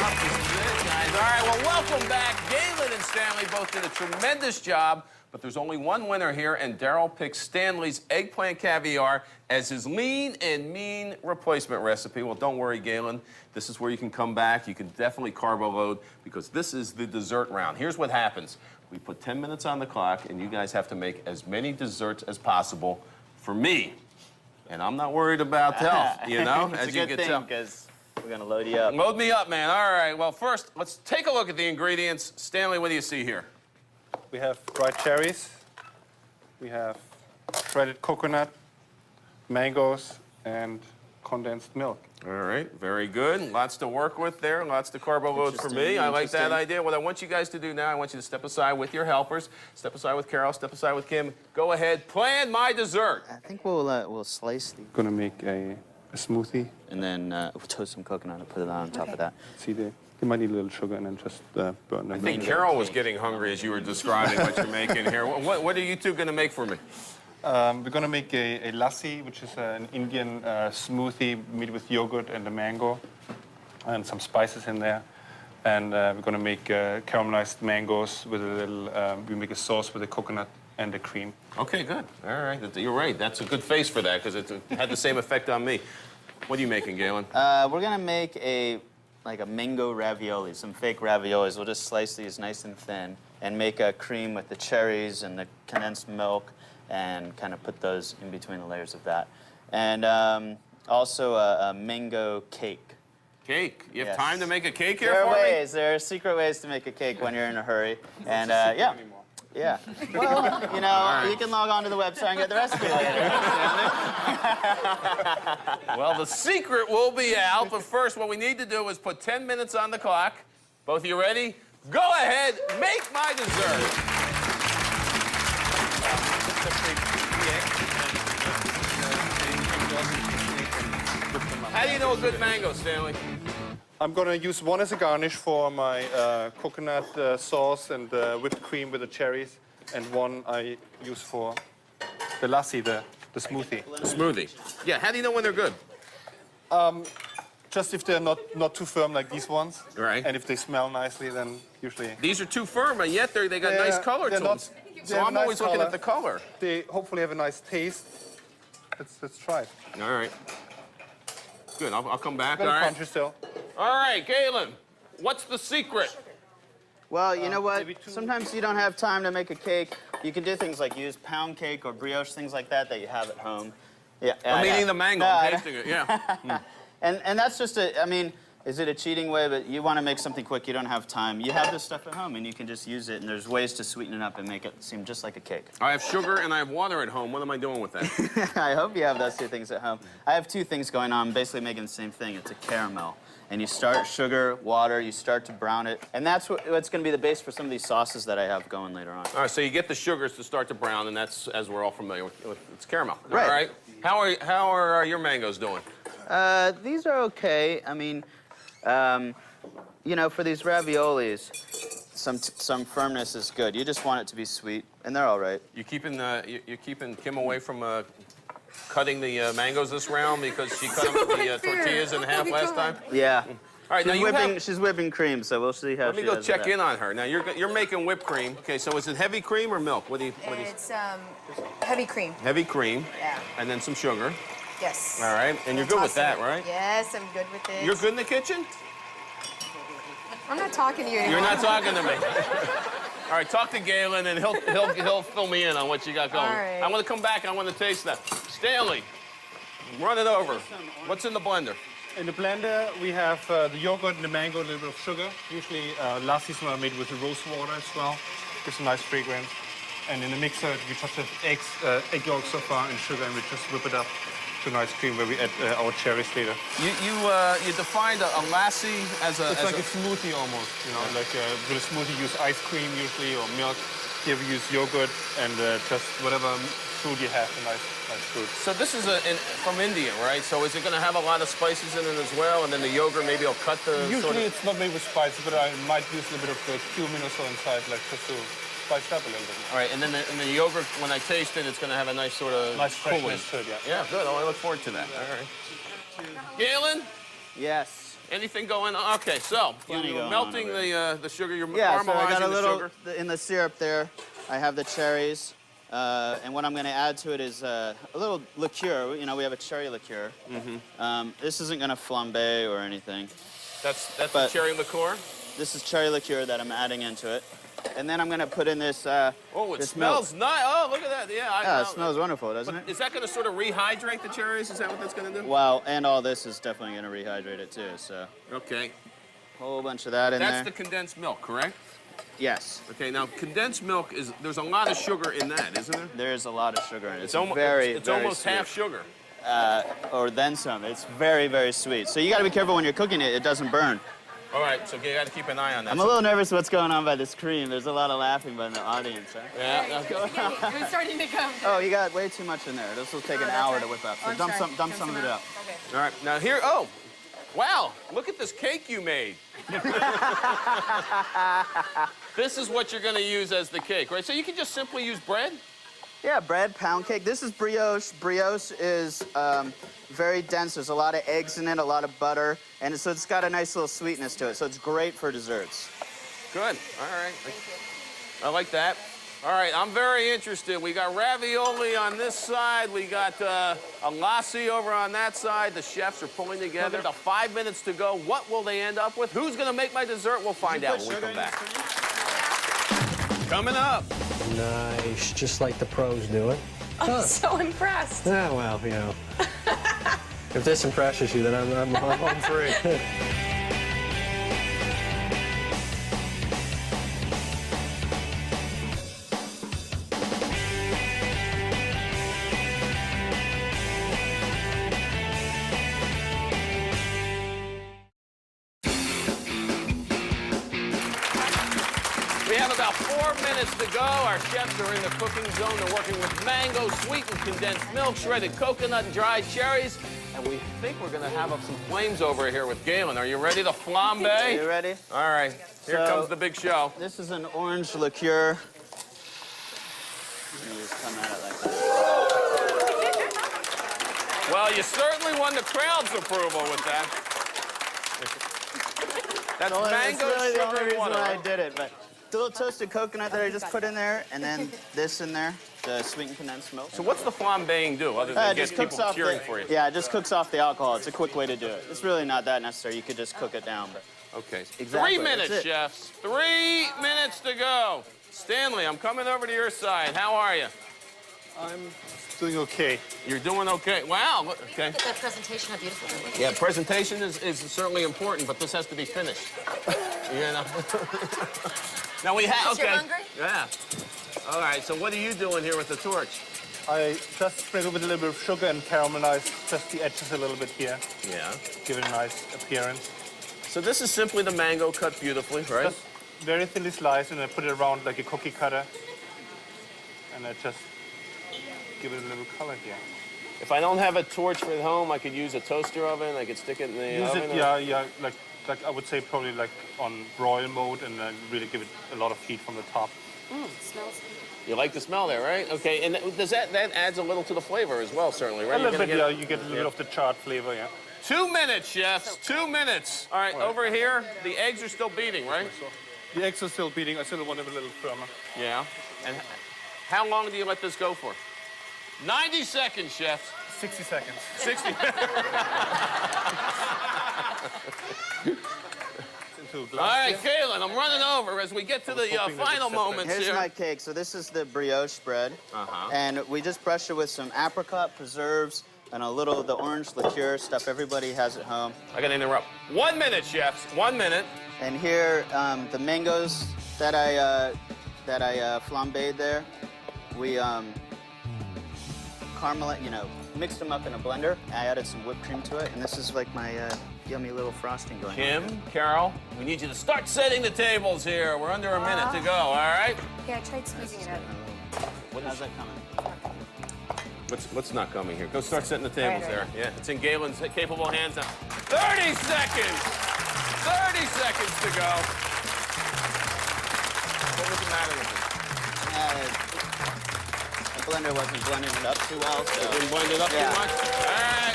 off. This is it, guys. All right, well, welcome back. Galen and Stanley both did a tremendous job, but there's only one winner here, and Daryl picks Stanley's eggplant caviar as his lean and mean replacement recipe. Well, don't worry, Galen. This is where you can come back. You can definitely carbo load because this is the dessert round. Here's what happens. We put 10 minutes on the clock, and you guys have to make as many desserts as possible for me. And I'm not worried about health, you know, as you a good thing, because we're going to load you up. Load me up, man. All right. Well, first, let's take a look at the ingredients. Stanley, what do you see here? We have dried cherries. We have shredded coconut, mangoes, and condensed milk. All right. Very good. Lots to work with there. Lots to carbo load for me. I like that idea. What I want you guys to do now, I want you to step aside with your helpers. Step aside with Carol. Step aside with Kim. Go ahead. Plan my dessert. I think we'll slice these. Gonna make a smoothie. And then we'll toast some coconut and put it on top of that. See, you might need a little sugar and then just burn them. I think Carol was getting hungry as you were describing what you're making here. What are you two going to make for me? We're gonna make a lassi, which is an Indian smoothie made with yogurt and a mango and some spices in there. And we're gonna make caramelized mangoes with a little, we make a sauce with the coconut and the cream. Okay, good. All right. You're right. That's a good face for that because it had the same effect on me. What are you making, Galen? We're going to make a mango ravioli, some fake raviolis. We'll just slice these nice and thin and make a cream with the cherries and the condensed milk and kind of put those in between the layers of that. And also a mango cake. Cake? You have Yes. time to make a cake here There for are me? ways. There are secret ways to make a cake when you're in a hurry. And yeah. Yeah. Well, you know, you can log on to the website and get the recipe later. Well, the secret will be out, but first what we need to do is put 10 minutes on the clock. Both of you ready? Go ahead, make my dessert. How do you know a good mango, Stanley? I'm gonna use one as a garnish for my coconut sauce and whipped cream with the cherries, and one I use for the lassi, the smoothie. Smoothie. Yeah, how do you know when they're good? Just if they're not too firm like these ones. Right. And if they smell nicely, then usually. These are too firm, and yet they got nice color to them. So I'm always looking at the color. They hopefully have a nice taste. Let's try it. All right. Good, I'll come back, all Very right? crunchy still. All right, Galen, what's the secret? Well, you know what? maybe two- Sometimes you don't have time to make a cake. You can do things like use pound cake or brioche, things like that you have at home. Yeah. I'm yeah. eating the mango, No, I'm tasting it, yeah. And that's just I mean, is it a cheating way? But you want to make something quick, you don't have time. You have this stuff at home, and you can just use it, and there's ways to sweeten it up and make it seem just like a cake. I have sugar and I have water at home. What am I doing with that? I hope you have those two things at home. I have two things going on, basically making the same thing. It's a caramel. And you start sugar, water, you start to brown it. And that's what's going to be the base for some of these sauces that I have going later on. All right, so you get the sugars to start to brown, and that's, as we're all familiar with, it's caramel. Right. All right. How are your mangoes doing? These are okay. I mean, you know, for these raviolis, some firmness is good. You just want it to be sweet, and they're all right. You're keeping Kim away from cutting the mangoes this round because she cut them the tortillas in half last time? Yeah. All right, now She's whipping cream, so we'll see how let me she go does check with that. in on her. Now, you're making whipped cream. Okay, so is it heavy cream or milk? It's heavy cream. Heavy cream. Yeah. And then some sugar. Yes. All right, and you're good with that, right? Yes, I'm good with it. You're good in the kitchen? I'm not talking to you anymore. You're not talking to me. All right, talk to Galen, and he'll fill me in on what you got going. All right. I want to come back. I want to taste that. Stanley, run it over. What's in the blender? In the blender, we have the yogurt and the mango, a little bit of sugar. Usually, lassis are made with the rose water as well. Gives a nice fragrance. And in the mixer, we just have egg yolks so far and sugar, and we just whip it up to nice cream where we add our cherries later. You defined a lassi as a... It's like a smoothie almost, you know, like with a smoothie you use ice cream usually or milk. Here we use yogurt and just whatever food you have, a nice food. So this is from India, right? So is it going to have a lot of spices in it as well? And then the yogurt maybe will cut the... Usually it's not made with spices, but I might use a little bit of cumin or so inside, like just to spice it up a little bit. All right, and then the yogurt, when I taste it, it's going to have a nice sort of Nice cooling. freshness to it, yeah. Yeah, good. Oh, I look forward to that. All right. Galen, Yes. Anything going on? Okay, so Plenty you're going melting on the sugar. You're Yeah, so I caramelizing got a the little sugar. in the syrup there. I have the cherries, and what I'm going to add to it is a little liqueur. You know, we have a cherry liqueur. This isn't going to flambe or anything. That's the but- cherry liqueur. This is cherry liqueur that I'm adding into it, and then I'm going to put in this. Oh, it this smells milk. nice. Oh, look at that. Yeah, I Yeah, know. it smells wonderful, doesn't But it? is that going to sort of rehydrate the cherries? Is that what that's going to do? Well, and all this is definitely going to rehydrate it too. So Okay. a whole bunch of that in That's there. the condensed milk, correct? Yes. Okay, now condensed milk is, there's a lot of sugar in that, isn't there? There's a lot of sugar in it. It's almost, very, it's very almost sweet. half sugar. Or then some. It's very, very sweet. So you got to be careful when you're cooking it. It doesn't burn. All right, so you got to keep an eye on that. I'm a little nervous what's going on by this cream. There's a lot of laughing by the audience. Huh? Yeah. Okay. We're starting to come. Oh, you got way too much in there. This will take an that's hour right. to whip up. Oh, So I'm dump sorry. some of it up. Okay. All right, now here, oh, wow, look at this cake you made. This is what you're going to use as the cake, right? So you can just simply use bread? Yeah, bread, pound cake. This is brioche. Brioche is very dense. There's a lot of eggs in it, a lot of butter, and so it's got a nice little sweetness to it. So it's great for desserts. Good, all right. I like that. All right, I'm very interested. We got ravioli on this side. We got a lassi over on that side. The chefs are pulling together. About 5 minutes to go. What will they end up with? Who's going to make my dessert? We'll find out when we come back. Coming up. Nice, just like the pros do it. I'm so impressed. Ah, well, you know. If this impresses you, then I'm home free. We have about 4 minutes to go. Our chefs are in the cooking zone. They're working with mango, sweetened condensed milk, shredded coconut, and dried cherries. And we think we're going to have up some flames over here with Galen. Are you ready to flambe? You ready? All right. Here So- comes the big show. This is an orange liqueur. You just come at it like that. Well, you certainly won the crowd's approval with that. That's Well, that's mango really the only sugar reason water. why I did it, but the little toasted coconut that I just put in there, and then this in there, the sweetened condensed milk. So what's the flambeing do other than It get just cooks people off cheering the, for you? Yeah, it just cooks off the alcohol. It's a quick way to do it. It's really not that necessary. You could just cook it down, but Okay. Exactly, 3 minutes, that's it. chefs. 3 minutes to go. Stanley, I'm coming over to your side. How are you? I'm doing okay. You're doing okay. Wow. Okay. Look at that presentation, how beautiful it was. Yeah, presentation is certainly important, but this has to be finished. You know. Now we have. Because you're Okay. hungry? Yeah. All right. So what are you doing here with the torch? I just sprinkle with a little bit of sugar and caramelize just the edges a little bit here. Yeah. Give it a nice appearance. So this is simply the mango cut beautifully, right? Just very thinly sliced, and I put it around like a cookie cutter. And I just give it a little color here. If I don't have a torch for at home, I could use a toaster oven. I could stick it in the Use oven. it, yeah, like I would say probably like on broil mode, and really give it a lot of heat from the top. Smells. You like the smell there, right? Okay. And does that adds a little to the flavor as well, certainly, right? A You're little gonna bit, get- yeah, you get a little of the charred flavor, yeah. 2 minutes, chefs. 2 minutes. All right, over here, the eggs are still beating, right? The eggs are still beating. I still want them a little firmer. Yeah. And how long do you let this go for? 90 seconds, chefs. 60 seconds. 60. Into All glass right, here. Galen, I'm running over as we get to the hoping that final it's separate. moments here's here. my cake. So this is the brioche bread, Uh-huh. and we just brush it with some apricot preserves and a little of the orange liqueur stuff everybody has at home. I gotta interrupt. 1 minute, chefs. 1 minute. And here, the mangoes that I flambéed there, we mixed them up in a blender. I added some whipped cream to it, and this is like my yummy little frosting going on. Kim, Carol, we need you to start setting the tables here. We're under a minute to go, all right? Yeah, I tried squeezing it out. How's that coming? What's not coming here? Go start setting the tables Right, right. there. Yeah, it's in Galen's capable hands now. 30 seconds! 30 seconds to go. What was the matter with it? The blender wasn't blending it up too well, so. Didn't blend it up Yeah. too much? All right.